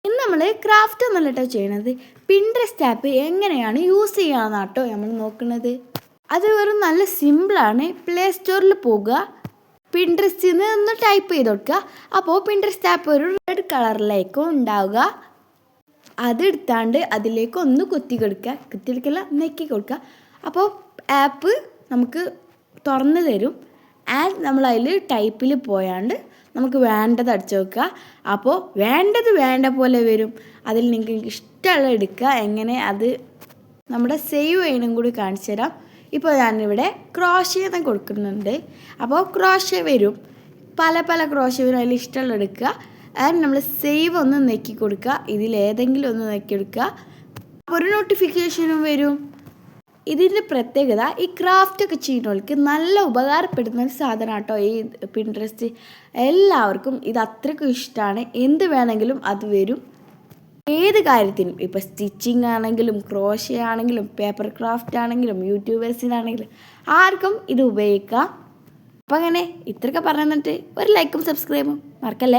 ഇന്ന് നമ്മൾ ക്രാഫ്റ്റ് ഒന്നല്ല കേട്ടോ ചെയ്യണത്. പിൻട്രസ്റ്റ് ആപ്പ് എങ്ങനെയാണ് യൂസ് ചെയ്യാമെന്നാണ് കേട്ടോ നമ്മൾ നോക്കുന്നത്. അത് വെറും നല്ല സിമ്പിളാണ്. പ്ലേ സ്റ്റോറിൽ പോകുക, പിൻട്രസ്റ്റിൽ നിന്ന് ഒന്ന് ടൈപ്പ് ചെയ്ത് കൊടുക്കുക. അപ്പോൾ പിൻട്രസ്റ്റ് ആപ്പ് ഒരു റെഡ് കളറിലേക്കും ഉണ്ടാവുക. അതെടുത്താണ്ട് അതിലേക്ക് ഒന്ന് കുത്തിയെടുക്കല്ല നെക്കി കൊടുക്കുക. അപ്പോൾ ആപ്പ് നമുക്ക് തുറന്ന് തരും. ആൻഡ് നമ്മൾ അതിൽ ടൈപ്പിൽ പോയാണ്ട് നമുക്ക് വേണ്ടത് അടിച്ചു വെക്കുക. അപ്പോൾ വേണ്ടത് വേണ്ട പോലെ വരും. അതിൽ നിങ്ങൾക്ക് ഇഷ്ടമുള്ള എടുക്കുക. എങ്ങനെ അത് നമ്മുടെ സേവ് ചെയ്യണം കൂടി കാണിച്ചു തരാം. ഇപ്പോൾ ഞാനിവിടെ ക്രോഷ്യ കൊടുക്കുന്നുണ്ട്. അപ്പോൾ ക്രോഷ്യ വരും, പല ക്രോഷ്യ വരും. അതിൽ ഇഷ്ടമുള്ള എടുക്കുക. ആൻഡ് നമ്മൾ സേവ് ഒന്ന് നെക്കി കൊടുക്കുക. ഇതിലേതെങ്കിലും ഒന്ന് നെക്കി എടുക്കുക. അപ്പോൾ ഒരു നോട്ടിഫിക്കേഷനും വരും. ഇതിൻ്റെ പ്രത്യേകത, ഈ ക്രാഫ്റ്റൊക്കെ ചെയ്യുന്നവർക്ക് നല്ല ഉപകാരപ്പെടുന്ന ഒരു സാധനം കേട്ടോ ഈ പിൻട്രസ്റ്റ്. എല്ലാവർക്കും ഇത് അത്രയ്ക്കും ഇഷ്ടമാണ്. എന്ത് വേണമെങ്കിലും അത് വരും. ഏത് കാര്യത്തിനും, ഇപ്പോൾ സ്റ്റിച്ചിങ് ആണെങ്കിലും ക്രോഷ്യ ആണെങ്കിലും പേപ്പർ ക്രാഫ്റ്റ് ആണെങ്കിലും യൂട്യൂബേഴ്സിനാണെങ്കിലും ആർക്കും ഇത് ഉപയോഗിക്കാം. അപ്പോൾ അങ്ങനെ ഇത്രയൊക്കെ പറഞ്ഞു തന്നിട്ട് ഒരു ലൈക്കും സബ്സ്ക്രൈബും മറക്കല്ലേ.